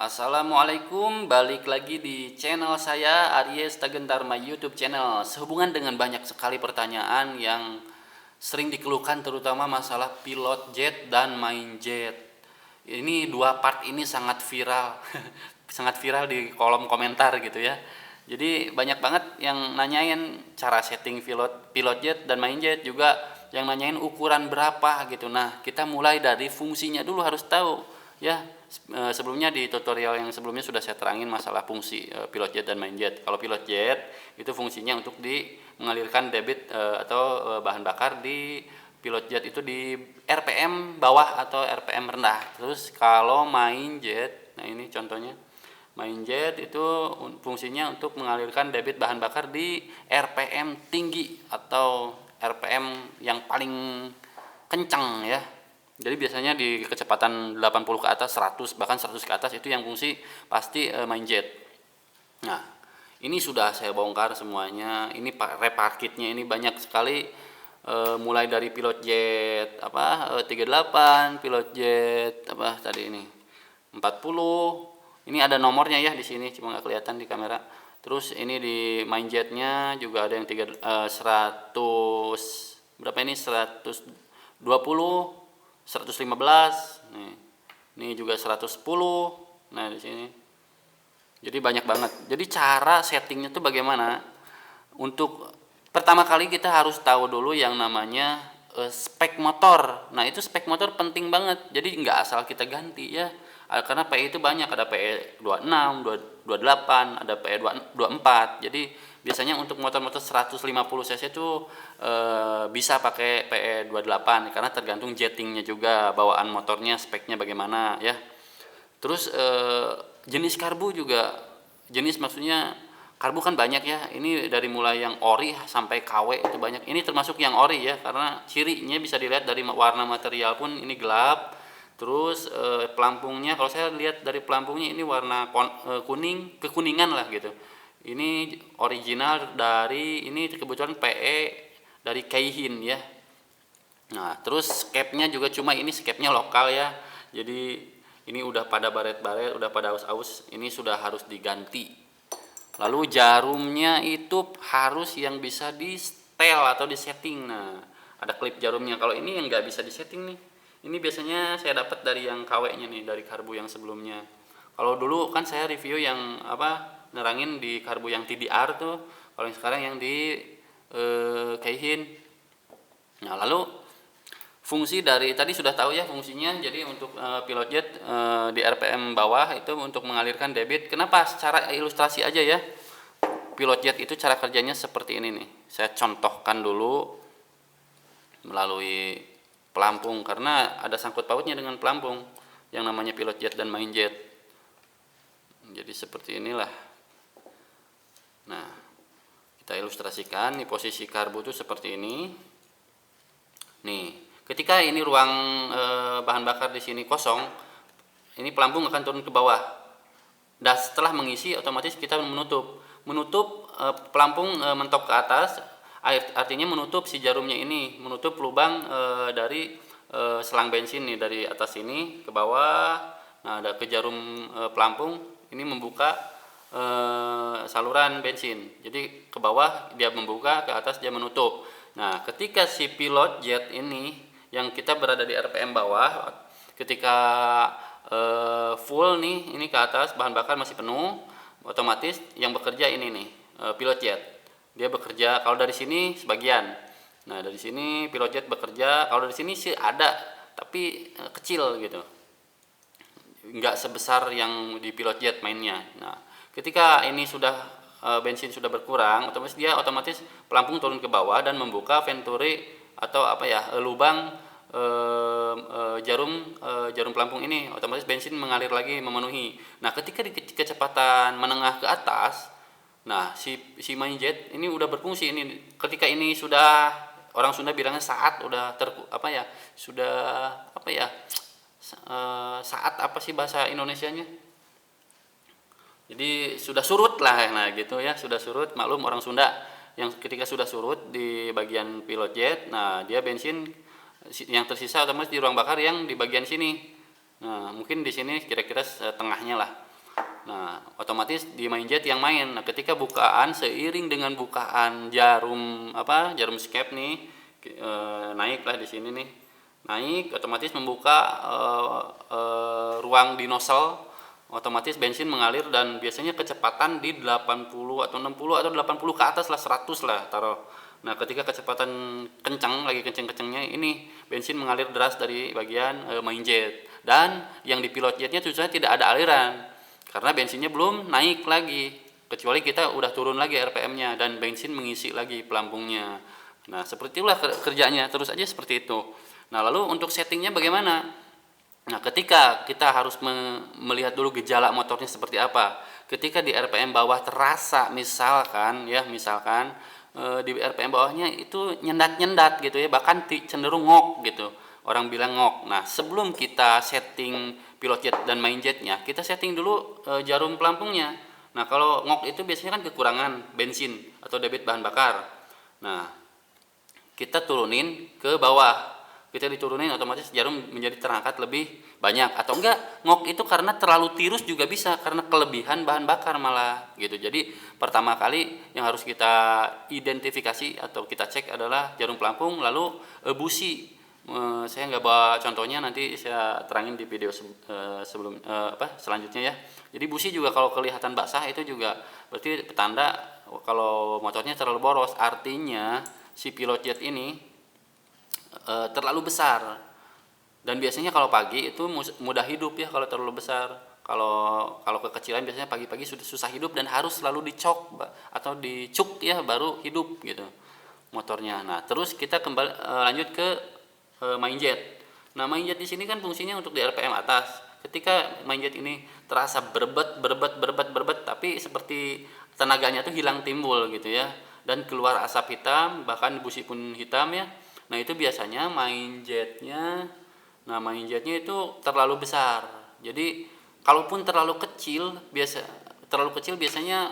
Assalamualaikum, balik lagi di channel saya Aries Tagentarma YouTube channel. Sehubungan dengan banyak sekali pertanyaan yang sering dikeluhkan, terutama masalah pilot jet dan main jet. Ini dua part ini sangat viral, sangat viral di kolom komentar gitu ya. Jadi banyak banget yang nanyain cara setting pilot jet dan main jet, juga yang nanyain ukuran berapa gitu. Nah, kita mulai dari fungsinya dulu harus tahu ya. Sebelumnya di tutorial yang sebelumnya sudah saya terangin masalah fungsi pilot jet dan main jet. Kalau pilot jet itu fungsinya untuk mengalirkan debit atau bahan bakar di pilot jet itu di RPM bawah atau RPM rendah. Terus kalau main jet, nah ini contohnya. Main jet itu fungsinya untuk mengalirkan debit bahan bakar di RPM tinggi atau RPM yang paling kencang ya. Jadi biasanya di kecepatan 80 ke atas, 100 bahkan 100 ke atas itu yang fungsi pasti main jet. Nah, ini sudah saya bongkar semuanya. Ini reparkitnya ini banyak sekali, mulai dari pilot jet 38, pilot jet tadi ini 40. Ini ada nomornya ya di sini, cuma nggak kelihatan di kamera. Terus ini di main jetnya juga ada yang 100 berapa ini, 120, 115, nih. Ini juga 110. Nah, di sini. Jadi banyak banget. Jadi cara settingnya tuh bagaimana? Untuk pertama kali kita harus tahu dulu yang namanya spek motor. Nah, itu spek motor penting banget. Jadi nggak asal kita ganti ya. Karena PE itu banyak, ada PE 26, 28, ada PE 24. Jadi biasanya untuk motor-motor 150 cc itu bisa pakai PE 28 karena tergantung jettingnya juga, bawaan motornya, speknya bagaimana ya. Terus jenis karbu juga, jenis maksudnya karbu kan banyak ya. Ini dari mulai yang ori sampai KW itu banyak. Ini termasuk yang ori ya, karena cirinya bisa dilihat dari warna material pun ini gelap. Terus pelampungnya, kalau saya lihat dari pelampungnya ini warna kuning, kekuningan lah gitu. Ini original dari, ini kebetulan PE dari Keihin ya. Nah, terus capnya juga, cuma ini capnya lokal ya. Jadi ini udah pada baret-baret, udah pada aus-aus, ini sudah harus diganti. Lalu jarumnya itu harus yang bisa di setel atau di setting. Nah, ada klip jarumnya. Kalau ini yang nggak bisa di setting nih. Ini biasanya saya dapat dari yang KW-nya nih, dari karbu yang sebelumnya. Kalau dulu kan saya review yang nerangin di karbu yang TDR tuh. Kalau yang sekarang yang di Keihin. Nah, lalu fungsi dari tadi sudah tahu ya fungsinya. Jadi untuk pilot jet di RPM bawah itu untuk mengalirkan debit. Kenapa? Secara ilustrasi aja ya. Pilot jet itu cara kerjanya seperti ini nih. Saya contohkan dulu melalui pelampung, karena ada sangkut pautnya dengan pelampung yang namanya pilot jet dan main jet. Jadi seperti inilah. Nah, kita ilustrasikan nih, posisi karbu itu seperti ini. Nih, ketika ini ruang bahan bakar di sini kosong, ini pelampung akan turun ke bawah. Dan setelah mengisi, otomatis kita menutup pelampung mentok ke atas. Artinya menutup si jarumnya ini, menutup lubang dari selang bensin nih, dari atas ini ke bawah. Nah, ada ke jarum pelampung, ini membuka saluran bensin. Jadi ke bawah dia membuka, ke atas dia menutup. Nah, ketika si pilot jet ini yang kita berada di RPM bawah, ketika full nih, ini ke atas bahan bakar masih penuh, otomatis yang bekerja ini nih pilot jet. Dia bekerja kalau dari sini sebagian. Nah, dari sini pilot jet bekerja. Kalau dari sini sih ada, tapi kecil gitu. Enggak sebesar yang di pilot jet mainnya. Nah, ketika ini sudah bensin sudah berkurang, otomatis pelampung turun ke bawah dan membuka venturi atau lubang jarum pelampung ini. Otomatis bensin mengalir lagi, memenuhi. Nah, ketika di kecepatan menengah ke atas, nah, si main jet ini udah berfungsi ini. Ketika ini sudah, orang Sunda bilangnya saat udah saat apa sih bahasa Indonesianya? Jadi sudah surut lah, nah gitu ya, sudah surut. Maklum orang Sunda, yang ketika sudah surut di bagian pilot jet, nah dia bensin yang tersisa otomatis di ruang bakar yang di bagian sini. Nah, mungkin di sini kira-kira setengahnya lah. Nah, otomatis di MindJet yang main. Nah, ketika bukaan seiring dengan bukaan jarum skep nih naiklah di sini nih. Naik otomatis membuka ruang di nozzle, otomatis bensin mengalir dan biasanya kecepatan di 80 atau 60 atau 80 ke atas lah, 100 lah taruh. Nah, ketika kecepatan kencang, lagi kenceng-kencengnya ini bensin mengalir deras dari bagian MindJet. Dan yang di pilot jetnya tentu saja tidak ada aliran karena bensinnya belum naik lagi, kecuali kita udah turun lagi RPM-nya dan bensin mengisi lagi pelampungnya. Nah, seperti itulah kerjanya, terus aja seperti itu. Nah, lalu untuk settingnya bagaimana? Nah, ketika kita harus melihat dulu gejala motornya seperti apa. Ketika di RPM bawah terasa misalkan di RPM bawahnya itu nyendat-nyendat gitu ya, bahkan cenderung ngok gitu. Orang bilang ngok. Nah, sebelum kita setting pilot jet dan MindJetnya, kita setting dulu jarum pelampungnya. Nah, kalau ngok itu biasanya kan kekurangan bensin atau debit bahan bakar. Nah, kita turunin ke bawah. Kita diturunin otomatis jarum menjadi terangkat lebih banyak, atau enggak ngok itu karena terlalu tirus juga bisa karena kelebihan bahan bakar malah gitu. Jadi pertama kali yang harus kita identifikasi atau kita cek adalah jarum pelampung, lalu busi. Saya nggak bawa contohnya, nanti saya terangin di video selanjutnya ya. Jadi busi juga kalau kelihatan basah itu juga berarti petanda kalau motornya terlalu boros, artinya si pilot jet ini terlalu besar. Dan biasanya kalau pagi itu mudah hidup ya kalau terlalu besar. Kalau kekecilan biasanya pagi-pagi sudah susah hidup dan harus selalu dicok atau dicuk ya baru hidup gitu motornya. Nah, terus kita kembali lanjut ke MindJet. Nah, MindJet di sini kan fungsinya untuk di RPM atas. Ketika MindJet ini terasa berbet, tapi seperti tenaganya tuh hilang timbul gitu ya, dan keluar asap hitam, bahkan busi pun hitam ya. Nah, itu biasanya MindJetnya itu terlalu besar. Jadi kalaupun terlalu kecil biasanya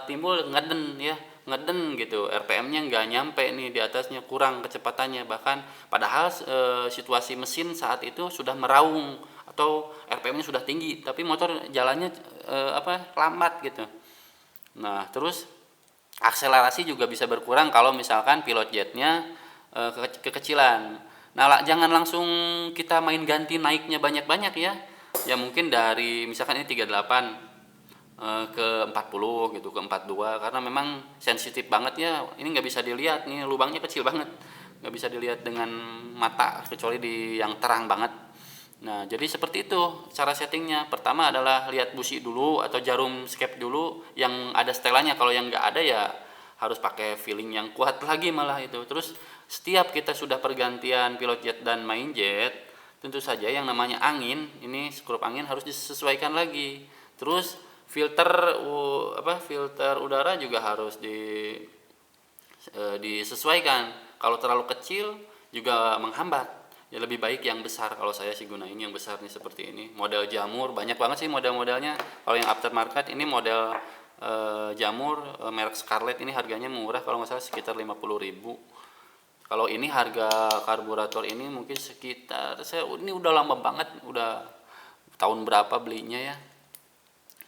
timbul ngeden gitu, RPM-nya nggak nyampe nih di atasnya, kurang kecepatannya, bahkan padahal situasi mesin saat itu sudah meraung atau RPM-nya sudah tinggi tapi motor jalannya lambat gitu. Nah, terus akselerasi juga bisa berkurang kalau misalkan pilot jetnya kekecilan. Nah, jangan langsung kita main ganti naiknya banyak-banyak ya. Ya mungkin dari misalkan ini 38 ke 40 gitu, ke 42, karena memang sensitif banget ya. Ini nggak bisa dilihat, nih lubangnya kecil banget, nggak bisa dilihat dengan mata kecuali di yang terang banget. Nah, jadi seperti itu cara settingnya. Pertama adalah lihat busi dulu atau jarum skep dulu yang ada setelannya. Kalau yang nggak ada ya harus pakai feeling yang kuat lagi malah itu. Terus setiap kita sudah pergantian pilot jet dan MindJet, tentu saja yang namanya angin, ini skrup angin harus disesuaikan lagi. Terus filter udara juga harus disesuaikan. Kalau terlalu kecil juga menghambat. Ya lebih baik yang besar, kalau saya sih gunain yang besar nih seperti ini. Model jamur banyak banget sih model-modelnya. Kalau yang aftermarket ini model jamur merek Scarlett, ini harganya murah kalau nggak salah sekitar 50.000. Kalau ini harga karburator ini mungkin sekitar, ini udah lama banget, udah tahun berapa belinya ya.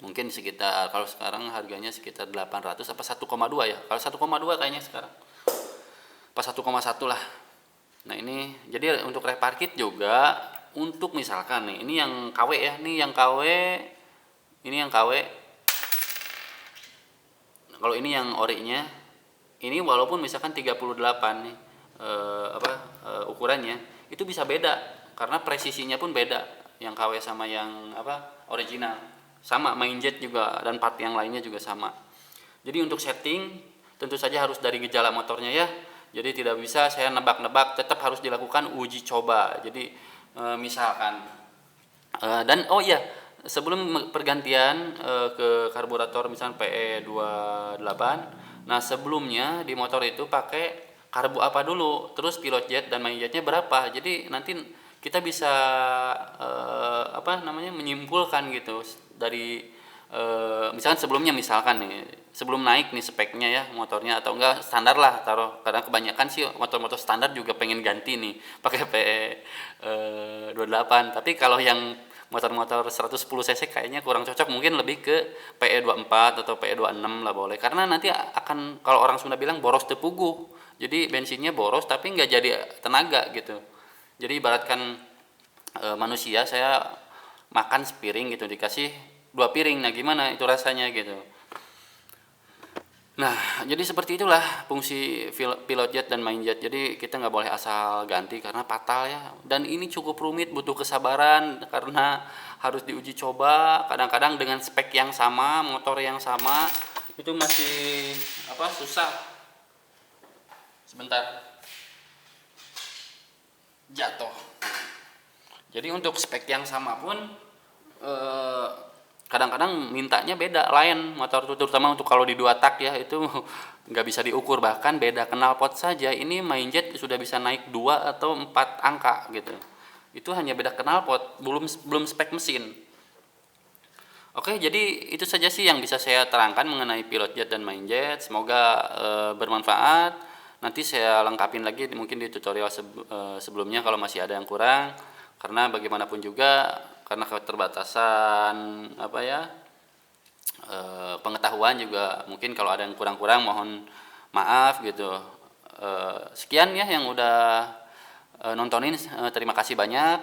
Mungkin sekitar, kalau sekarang harganya sekitar 800 apa 1,2 ya. Kalau 1,2 kayaknya sekarang. Pas 1,1 lah. Nah, ini jadi untuk repair kit juga, untuk misalkan nih, ini yang KW ya, ini yang KW. Kalau ini yang orinya, ini walaupun misalkan 38 nih ukurannya, itu bisa beda karena presisinya pun beda, yang KW sama yang original. Sama MindJet juga dan part yang lainnya juga sama. Jadi untuk setting tentu saja harus dari gejala motornya ya. Jadi tidak bisa saya nebak-nebak, tetap harus dilakukan uji coba. Jadi misalkan dan oh iya, sebelum pergantian ke karburator misalnya PE28, nah sebelumnya di motor itu pakai karbu apa dulu, terus pilot jet dan MindJetnya berapa. Jadi nanti kita bisa menyimpulkan gitu dari misalkan sebelum naik nih speknya ya motornya, atau enggak standar lah taruh, karena kebanyakan sih motor-motor standar juga pengen ganti nih pakai PE 28. Tapi kalau yang motor-motor 110 cc kayaknya kurang cocok, mungkin lebih ke PE24 atau PE26 lah boleh, karena nanti akan, kalau orang Sunda bilang boros tepuguh, jadi bensinnya boros tapi nggak jadi tenaga gitu. Jadi ibaratkan manusia, saya makan sepiring gitu dikasih 2 piring, nah gimana itu rasanya gitu. Nah, jadi seperti itulah fungsi pilot jet dan main jet. Jadi kita nggak boleh asal ganti karena fatal ya. Dan ini cukup rumit, butuh kesabaran karena harus diuji coba. Kadang-kadang dengan spek yang sama, motor yang sama, itu masih susah. Sebentar, jatuh. Jadi untuk spek yang sama pun eh, kadang-kadang mintanya beda, lain motor itu, terutama untuk kalau di 2 tak ya itu nggak bisa diukur, bahkan beda knalpot saja ini main jet sudah bisa naik 2 atau 4 angka gitu. Itu hanya beda knalpot, belum belum spek mesin. Oke, jadi itu saja sih yang bisa saya terangkan mengenai pilot jet dan main jet. Semoga bermanfaat. Nanti saya lengkapin lagi mungkin di tutorial sebelumnya kalau masih ada yang kurang. Karena bagaimanapun juga, karena keterbatasan pengetahuan juga, mungkin kalau ada yang kurang-kurang mohon maaf gitu. Sekian ya yang udah nontonin. Terima kasih banyak.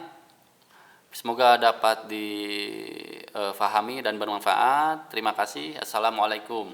Semoga dapat difahami dan bermanfaat. Terima kasih. Assalamualaikum.